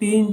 3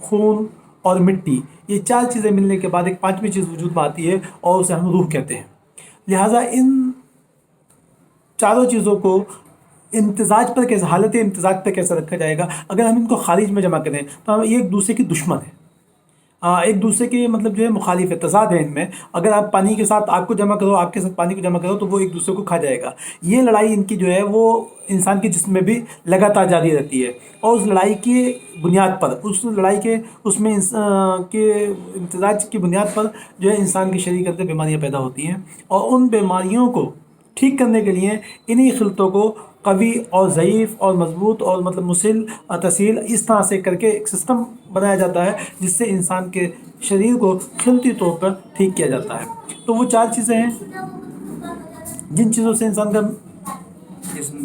خون اور مٹی، یہ 4 چیزیں ملنے کے بعد ایک 5ویں چیز وجود میں آتی ہے اور اسے ہم روح کہتے ہیں۔ لہٰذا ان چاروں چیزوں کو امتزاج پر کیسے، حالت امتزاج پہ کیسے رکھا جائے گا؟ اگر ہم ان کو خارج میں جمع کریں تو ہم یہ ایک دوسرے کی دشمن ہیں، ایک دوسرے کے مطلب جو ہے مخالف ہے، تضاد ہے ان میں۔ اگر آپ پانی کے ساتھ آگ کو جمع کرو، آگ کے ساتھ پانی کو جمع کرو تو وہ ایک دوسرے کو کھا جائے گا۔ یہ لڑائی ان کی جو ہے وہ انسان کے جسم میں بھی لگاتار جاری رہتی ہے، اور اس لڑائی کی بنیاد پر، اس لڑائی کے اس میں کے امتزاج کی بنیاد پر جو ہے انسان کے شریر کے اندر بیماریاں پیدا ہوتی ہیں، اور ان بیماریوں کو ٹھیک کرنے کے لیے انہی خلطوں کو قوی اور ضعیف اور مضبوط اور مطلب مسل تسہیل اس طرح سے کر کے ایک سسٹم بنایا جاتا ہے جس سے انسان کے شریر کو خلطی طور پر ٹھیک کیا جاتا ہے۔ تو وہ 4 چیزیں ہیں جن چیزوں سے انسان کا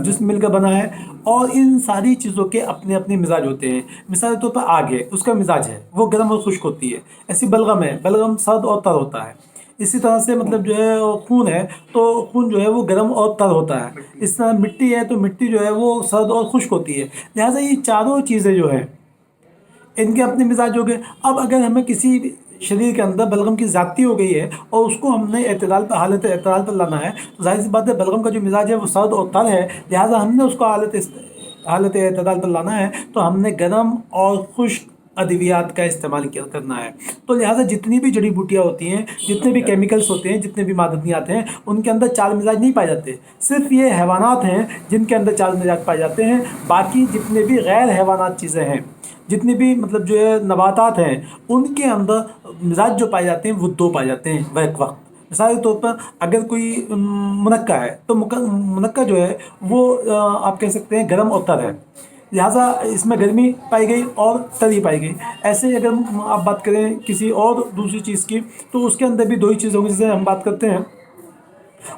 جسم مل کر بنا ہے، اور ان ساری چیزوں کے اپنے اپنے مزاج ہوتے ہیں۔ مثال کے طور پر آگ ہے، اس کا مزاج ہے، وہ گرم اور خشک ہوتی ہے۔ ایسی بلغم ہے، بلغم سرد اور تر ہوتا ہے۔ اسی طرح سے مطلب جو ہے خون ہے تو خون جو ہے وہ گرم اور تر ہوتا ہے۔ اس طرح مٹی ہے تو مٹی جو ہے وہ سرد اور خشک ہوتی ہے۔ لہٰذا یہ چاروں چیزیں جو ہیں ان کے اپنے مزاج ہو گئے۔ اب اگر ہمیں کسی شریر کے اندر بلغم کی زیادتی ہو گئی ہے اور اس کو ہم نے اعتدال پر، حالت اعتدال پر لانا ہے، تو ظاہر سی بات ہے بلغم کا جو مزاج ہے وہ سرد اور تر ہے، لہٰذا ہم نے اس کو حالت اعتدال پر لانا ہے تو ہم نے گرم اور خشک ادویات کا استعمال کرنا ہے۔ تو لہٰذا جتنی بھی جڑی بوٹیاں ہوتی ہیں، جتنے بھی کیمیکلز ہوتے ہیں، جتنے بھی معدنیات ہیں، ان کے اندر 4 مزاج نہیں پائے جاتے۔ صرف یہ حیوانات ہیں جن کے اندر 4 مزاج پائے جاتے ہیں، باقی جتنے بھی غیر حیوانات چیزیں ہیں، جتنے بھی مطلب جو ہے نباتات ہیں، ان کے اندر مزاج جو پائے جاتے ہیں وہ 2 پائے جاتے ہیں بیک وقت۔ مثال کے طور پر اگر کوئی منقع ہے تو منقع جو ہے وہ آپ کہہ سکتے ہیں گرم اور تر ہے، لہٰذا اس میں گرمی پائی گئی اور تری پائی گئی۔ ایسے ہی اگر آپ بات کریں کسی اور دوسری چیز کی تو اس کے اندر بھی 2 ہی چیز ہوگی، جیسے ہم بات کرتے ہیں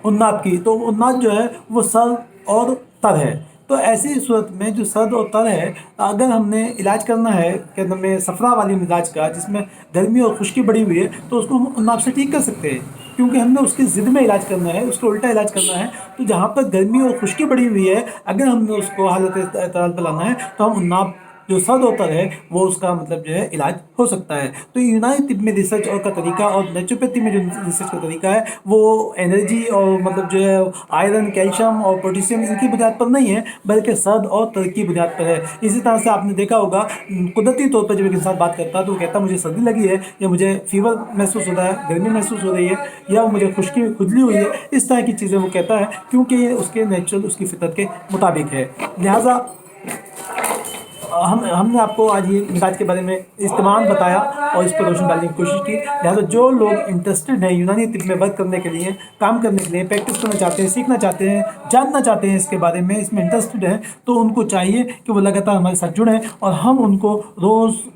عناب کی، تو عناب جو ہے وہ سرد اور تر ہے۔ تو ایسی صورت میں جو سرد اور تر ہے، اگر ہم نے علاج کرنا ہے کہ ہمیں صفرا والی مزاج کا جس میں گرمی اور خشکی بڑی ہوئی ہے، تو اس کو ہم عناب سے ٹھیک کر سکتے ہیں، کیونکہ ہم نے اس کی ضد میں علاج کرنا ہے، اس کو الٹا علاج کرنا ہے۔ تو جہاں پر گرمی اور خشکی بڑی ہوئی ہے، اگر ہم نے اس کو حالت اعتدال پہ لانا ہے تو ہم عناب جو سرد ہوتا ہے وہ اس کا مطلب جو ہے علاج ہو سکتا ہے۔ تو یونانی طب میں ریسرچ اور کا طریقہ اور نیچروپیتھی میں جو ریسرچ کا طریقہ ہے وہ انرجی اور مطلب جو ہے آئرن، کیلشیم اور پوٹیشیم ان کی بنیاد پر نہیں ہے، بلکہ سرد اور تر کی بنیاد پر ہے۔ اسی طرح سے آپ نے دیکھا ہوگا قدرتی طور پر جب ایک انسان بات کرتا ہے تو وہ کہتا ہے مجھے سردی لگی ہے، یا مجھے فیور محسوس ہوتا ہے، گرمی محسوس ہو رہی ہے، یا مجھے خشکی کھجلی ہوئی ہے، اس طرح کی چیزیں وہ کہتا ہے، کیونکہ یہ اس کے نیچرل، اس کی فطرت کے مطابق ہے۔ لہٰذا ہم نے آپ کو آج یہ مزاج کے بارے میں استعمال بتایا اور اس پر روشنی ڈالنے کی کوشش کی۔ لہٰذا جو لوگ انٹرسٹڈ ہیں یونانی طب میں ورک کرنے کے لیے، کام کرنے کے لیے، پریکٹس کرنا چاہتے ہیں، سیکھنا چاہتے ہیں، جاننا چاہتے ہیں اس کے بارے میں، اس میں انٹرسٹڈ ہیں، تو ان کو چاہیے کہ وہ لگاتار ہمارے ساتھ جڑیں، اور ہم ان کو روز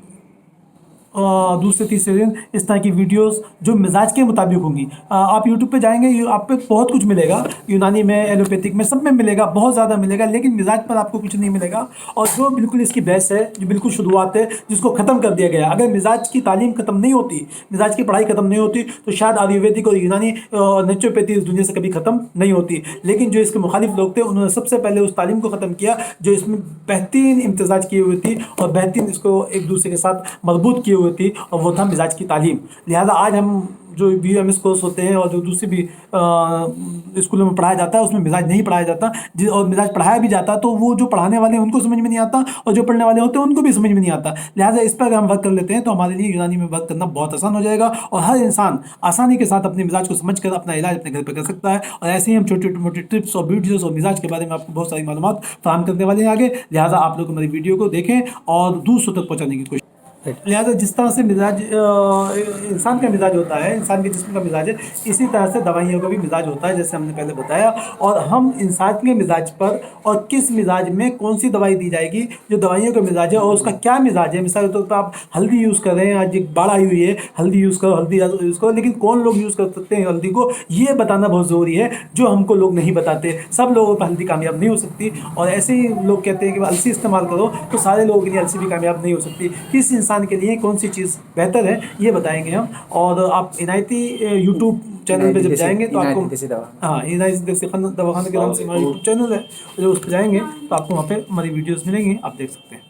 دوسرے تیسرے دن اس طرح کی ویڈیوز جو مزاج کے مطابق ہوں گی، آپ یوٹیوب پہ جائیں گے، آپ پہ بہت کچھ ملے گا، یونانی میں، ایلوپیتھک میں، سب میں ملے گا، بہت زیادہ ملے گا، لیکن مزاج پر آپ کو کچھ نہیں ملے گا۔ اور جو بالکل اس کی بحث ہے، جو بالکل شروعات ہے، جس کو ختم کر دیا گیا، اگر مزاج کی تعلیم ختم نہیں ہوتی، مزاج کی پڑھائی ختم نہیں ہوتی، تو شاید آیورویدک اور یونانی نیچروپیتھی اس دنیا سے کبھی ختم نہیں ہوتی۔ لیکن جو اس کے مخالف لوگ تھے انہوں نے سب سے پہلے اس تعلیم کو ختم کیا جو اس میں بہترین امتزاج کیے ہوئے تھی اور بہترین اس کو ایک دوسرے کے ساتھ مربوط کیے ہوئے تھی، اور وہ تھا مزاج کی تعلیم۔ لہذا آج ہم جو BA کورس ہوتے ہیں اور جو دوسری بھی اسکولوں میں پڑھایا جاتا ہے اس میں مزاج نہیں پڑھایا جاتا، اور مزاج پڑھایا بھی جاتا تو وہ جو پڑھانے والے ہیں ان کو سمجھ میں نہیں آتا، اور جو پڑھنے والے ہوتے ہیں ان کو بھی سمجھ میں نہیں آتا۔ لہٰذا اس پر اگر ہم ورک کر لیتے ہیں تو ہمارے لیے یونانی میں ورک کرنا بہت آسان ہو جائے گا، اور ہر انسان آسانی کے ساتھ اپنے مزاج کو سمجھ کر اپنا علاج اپنے گھر پہ کر سکتا ہے۔ اور ایسے ہی ہم چھوٹی موٹی ٹپس اور ویڈیوز اور مزاج کے بارے میں آپ کو بہت ساری معلومات فراہم کرنے والے ہیں آگے، لہٰذا آپ لوگ ہماری ویڈیو کو دیکھیں اور دوسروں تک پہنچانے کی کوشش۔ لہٰذا جس طرح سے مزاج انسان کا مزاج ہوتا ہے، انسان کے جسم کا مزاج ہے، اسی طرح سے دوائیوں کا بھی مزاج ہوتا ہے، جیسے ہم نے پہلے بتایا۔ اور ہم انسان کے مزاج پر اور کس مزاج میں کون سی دوائی دی جائے گی، جو دوائیوں کا مزاج ہے اور اس کا کیا مزاج ہے۔ مثال کے طور پر آپ ہلدی یوز کر رہے ہیں، آج ایک باڑھ آئی ہوئی ہے، ہلدی یوز کرو، ہلدی یوز کرو، لیکن کون لوگ یوز کر سکتے ہیں ہلدی کو، یہ بتانا بہت ضروری ہے، جو ہم کو لوگ نہیں بتاتے۔ سب لوگوں پر ہلدی کامیاب نہیں ہو سکتی، اور ایسے ہی لوگ کہتے ہیں کہ السی استعمال کرو، تو سارے لوگوں کے لیے السی بھی کامیاب نہیں ہو سکتی۔ کس انسان کے لیے کون سی چیز بہتر ہے یہ بتائیں گے ہم، اور آپ عنایتی یوٹیوب چینل پہ جب جائیں گے تو آپ کو، ہاں عنایتی دیسی دواخانہ کے نام سے ہمارا یوٹیوب چینل ہے، جب اس پہ جائیں گے تو آپ کو وہاں پہ ہماری ویڈیوز ملیں گی، آپ دیکھ سکتے ہیں۔